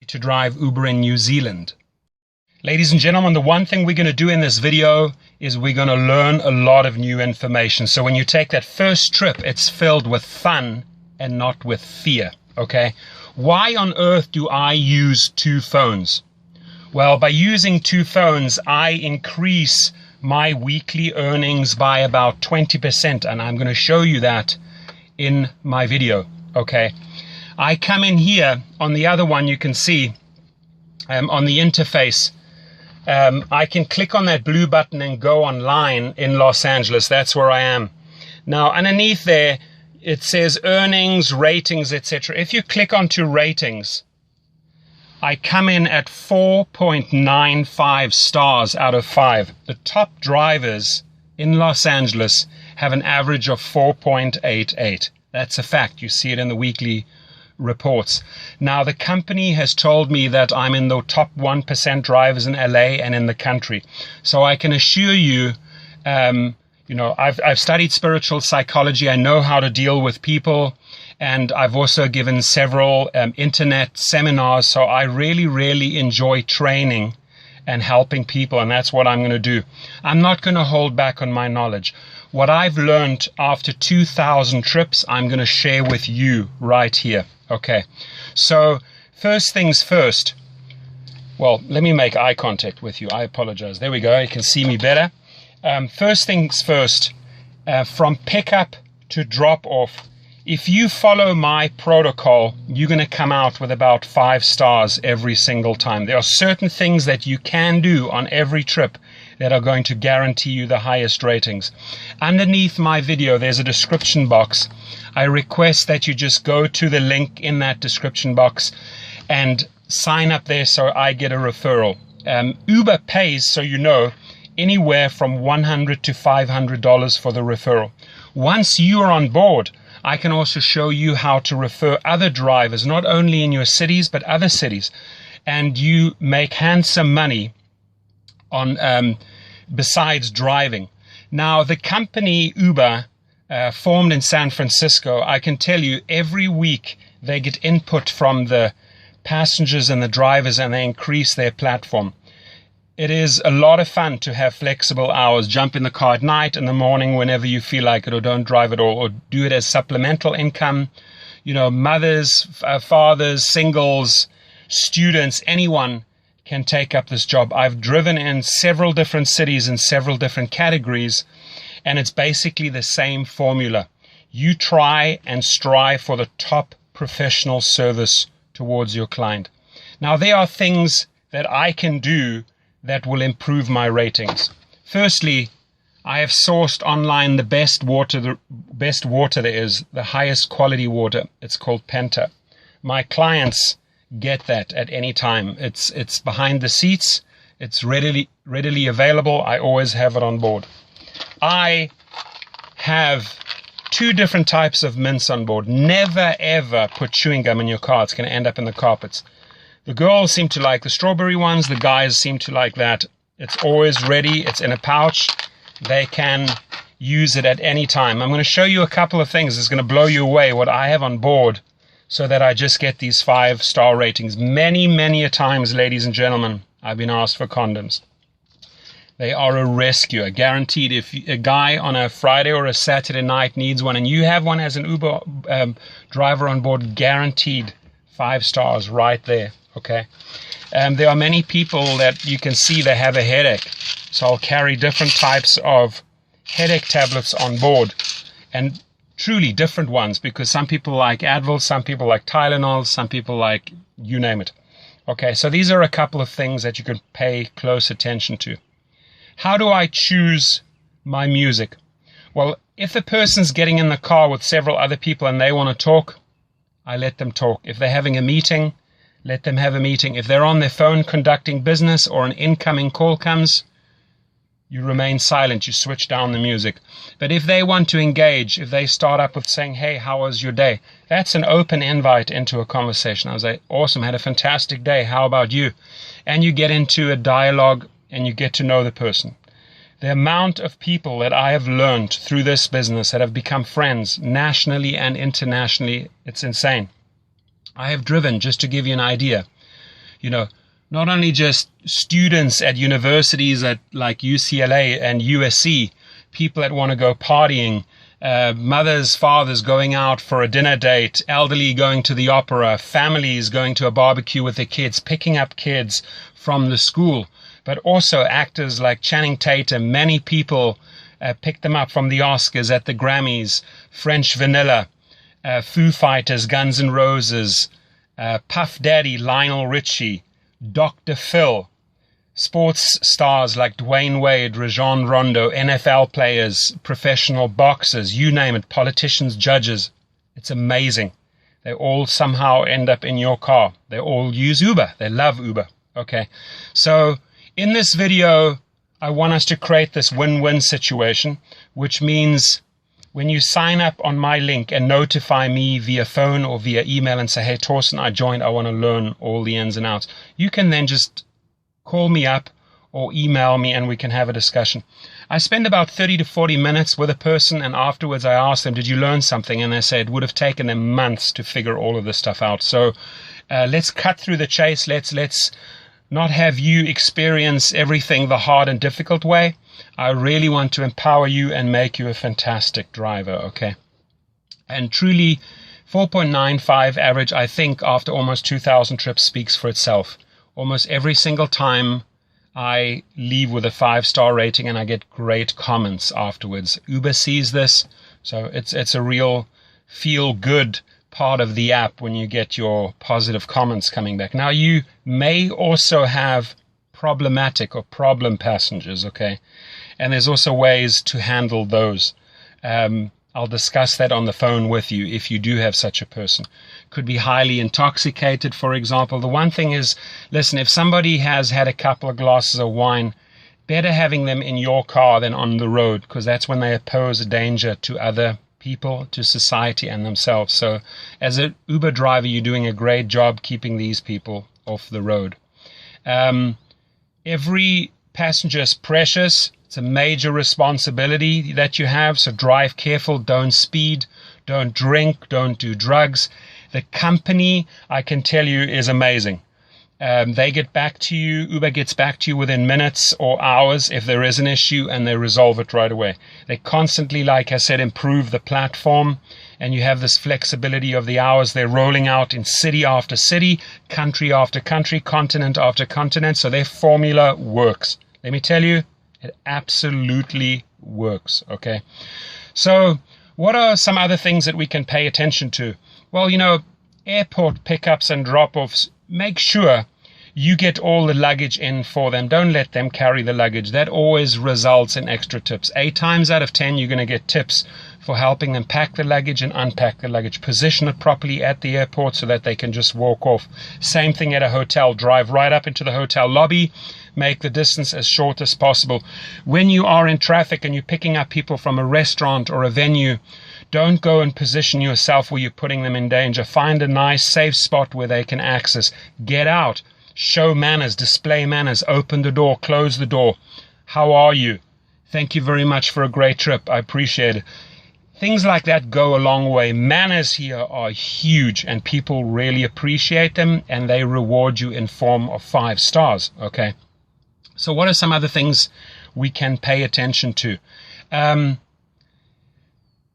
to drive Uber in New Zealand. Ladies and gentlemen, the one thing we're going to do in this video is we're going to learn a lot of new information. So when you take that first trip, it's filled with fun and not with fear, okay? Why on earth do I use two phones? Well, by using two phones, I increase my weekly earnings by about 20%, and I'm going to show you that in my video, okay? I come in here, on the other one you can see, on the interface, I can click on that blue button and go online in Los Angeles. That's where I am. Now, underneath there, it says earnings, ratings, etc. If you click onto ratings, I come in at 4.95 stars out of 5. The top drivers in Los Angeles have an average of 4.88. That's a fact. You see it in the weekly reports. Now, the company has told me that I'm in the top 1% drivers in LA and in the country. So I can assure you, I've studied spiritual psychology. I know how to deal with people, and I've also given several internet seminars. So I really, really enjoy training and helping people, and that's what I'm going to do. I'm not going to hold back on my knowledge. What I've learned after 2,000 trips, I'm going to share with you right here. Okay, so first things first. Well, let me make eye contact with you. I apologize. There we go. You can see me better. First things first, from pickup to drop off, if you follow my protocol, you're going to come out with about 5 stars every single time. There are certain things that you can do on every trip that are going to guarantee you the highest ratings. Underneath my video, there's a description box. I request that you just go to the link in that description box and sign up there so I get a referral. Uber pays, so you know, anywhere from $100 to $500 for the referral. Once you are on board, I can also show you how to refer other drivers, not only in your cities, but other cities. And you make handsome money on besides driving. Now, the company Uber, formed in San Francisco, I can tell you every week they get input from the passengers and the drivers, and they increase their platform. It is a lot of fun to have flexible hours. Jump in the car at night, in the morning, whenever you feel like it, or don't drive at all, or do it as supplemental income. You know, mothers, fathers, singles, students, anyone can take up this job. I've driven in several different cities in several different categories, and it's basically the same formula. You try and strive for the top professional service towards your client. Now, there are things that I can do that will improve my ratings. Firstly, I have sourced online the best water there is, the highest quality water. It's called Penta. My clients get that at any time. It's behind the seats. It's readily available. I always have it on board. I have 2 different types of mints on board. Never ever put chewing gum in your car. It's going to end up in the carpets. The girls seem to like the strawberry ones. The guys seem to like that. It's always ready. It's in a pouch. They can use it at any time. I'm going to show you a couple of things. It's going to blow you away what I have on board so that I just get these 5-star ratings. Many a times, ladies and gentlemen, I've been asked for condoms. They are a rescue, guaranteed. If a guy on a Friday or a Saturday night needs one and you have one as an Uber driver on board, guaranteed 5 stars right there, okay? There are many people that you can see they have a headache. So I'll carry different types of headache tablets on board, and truly different ones, because some people like Advil, some people like Tylenol, some people like you name it. Okay, so these are a couple of things that you can pay close attention to. How do I choose my music? Well, if a person's getting in the car with several other people and they want to talk, I let them talk. If they're having a meeting, let them have a meeting. If they're on their phone conducting business or an incoming call comes, you remain silent, you switch down the music. But if they want to engage, if they start up with saying, hey, how was your day? That's an open invite into a conversation. I was like, awesome, had a fantastic day. How about you? And you get into a dialogue and you get to know the person. The amount of people that I have learned through this business that have become friends nationally and internationally, it's insane. I have driven, just to give you an idea, You know, not only just students at universities at like UCLA and USC, people that want to go partying, mothers, fathers going out for a dinner date, elderly going to the opera, families going to a barbecue with their kids, picking up kids from the school, but also actors like Channing Tatum. Many people pick them up from the Oscars, at the Grammys, French Vanilla, Foo Fighters, Guns N' Roses, Puff Daddy, Lionel Richie, Dr. Phil, sports stars like Dwayne Wade, Rajon Rondo, NFL players, professional boxers, you name it, politicians, judges. It's amazing. They all somehow end up in your car. They all use Uber. They love Uber. Okay. So in this video, I want us to create this win-win situation, which means when you sign up on my link and notify me via phone or via email and say, hey, Torsten, I joined, I want to learn all the ins and outs, you can then just call me up or email me and we can have a discussion. I spend about 30 to 40 minutes with a person, and afterwards I ask them, did you learn something? And they say it would have taken them months to figure all of this stuff out. So let's cut through the chase. Let's not have you experience everything the hard and difficult way. I really want to empower you and make you a fantastic driver, okay? And truly, 4.95 average, I think, after almost 2,000 trips speaks for itself. Almost every single time I leave with a 5-star rating and I get great comments afterwards. Uber sees this, so it's a real feel-good part of the app when you get your positive comments coming back. Now, you may also have problematic or problem passengers, okay? And there's also ways to handle those. I'll discuss that on the phone with you if you do have such a person. Could be highly intoxicated, for example. The one thing is, listen, if somebody has had a couple of glasses of wine, better having them in your car than on the road, because that's when they pose a danger to other people, to society and themselves. So as an Uber driver, you're doing a great job keeping these people off the road. Every passenger is precious. It's a major responsibility that you have. So drive careful, don't speed, don't drink, don't do drugs. The company, I can tell you, is amazing. They get back to you, Uber gets back to you within minutes or hours if there is an issue, and they resolve it right away. They constantly, like I said, improve the platform, and you have this flexibility of the hours they're rolling out in city after city, country after country, continent after continent. So their formula works. Let me tell you, it absolutely works, okay? So what are some other things that we can pay attention to? Well, you know, airport pickups and drop-offs, make sure you get all the luggage in for them. Don't let them carry the luggage. That always results in extra tips. 8 times out of 10, you're going to get tips for helping them pack the luggage and unpack the luggage. Position it properly at the airport so that they can just walk off. Same thing at a hotel. Drive right up into the hotel lobby. Make the distance as short as possible. When you are in traffic and you're picking up people from a restaurant or a venue, don't go and position yourself where you're putting them in danger. Find a nice, safe spot where they can access. Get out. Show manners. Display manners. Open the door. Close the door. How are you? Thank you very much for a great trip. I appreciate it. Things like that go a long way. Manners here are huge, and people really appreciate them, and they reward you in form of 5 stars. Okay. So what are some other things we can pay attention to?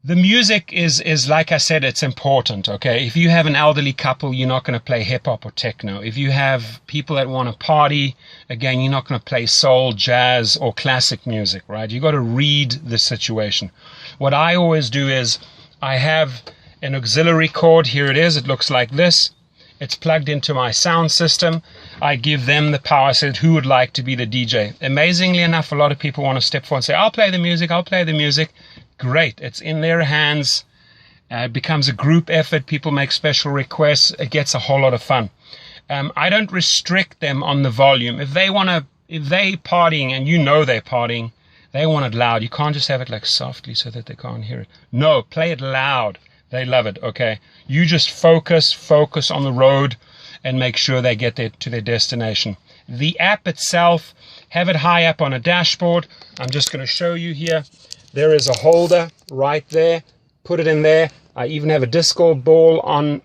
The music is, like I said, it's important, okay? If you have an elderly couple, you're not going to play hip-hop or techno. If you have people that want to party, again, you're not going to play soul, jazz, or classic music, right? You got to read the situation. What I always do is I have an auxiliary cord. Here it is. It looks like this. It's plugged into my sound system. I give them the power. I said, who would like to be the DJ? Amazingly enough, a lot of people want to step forward and say, I'll play the music, I'll play the music. Great. It's in their hands. It becomes a group effort. People make special requests. It gets a whole lot of fun. I don't restrict them on the volume. If they partying and you know they're partying, they want it loud. You can't just have it like softly so that they can't hear it. No, play it loud. They love it, okay? You just focus on the road and make sure they get to their destination. The app itself, have it high up on a dashboard. I'm just going to show you here. There is a holder right there. Put it in there. I even have a disco ball on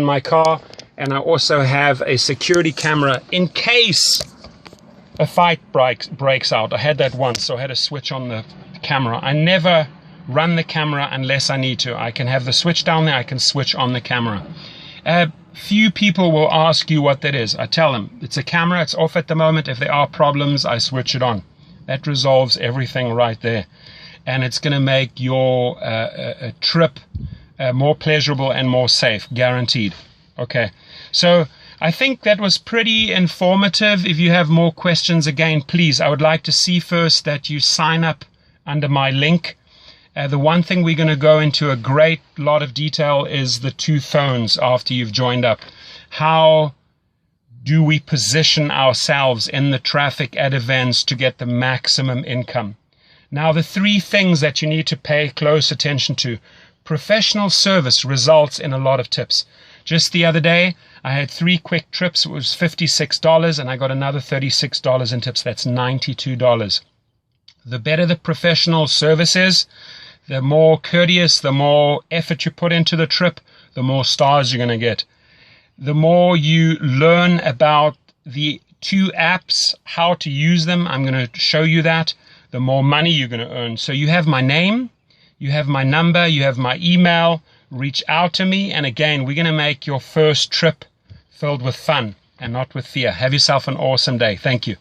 my car. And I also have a security camera in case a fight breaks out. I had that once, so I had to switch on the camera. I never run the camera unless I need to. I can have the switch down there, I can switch on the camera. Few people will ask you what that is. I tell them, it's a camera, it's off at the moment. If there are problems, I switch it on. That resolves everything right there. And it's going to make your trip more pleasurable and more safe, guaranteed. Okay, so I think that was pretty informative. If you have more questions, again, please, I would like to see first that you sign up under my link. The one thing we're going to go into a great lot of detail is the 2 phones after you've joined up. How do we position ourselves in the traffic at events to get the maximum income? Now, the 3 things that you need to pay close attention to. Professional service results in a lot of tips. Just the other day, I had 3 quick trips. It was $56, and I got another $36 in tips. That's $92. The better the professional service is, the more courteous, the more effort you put into the trip, the more stars you're going to get. The more you learn about the 2 apps, how to use them, I'm going to show you that, the more money you're going to earn. So you have my name, you have my number, you have my email. Reach out to me, and again, we're going to make your first trip filled with fun and not with fear. Have yourself an awesome day. Thank you.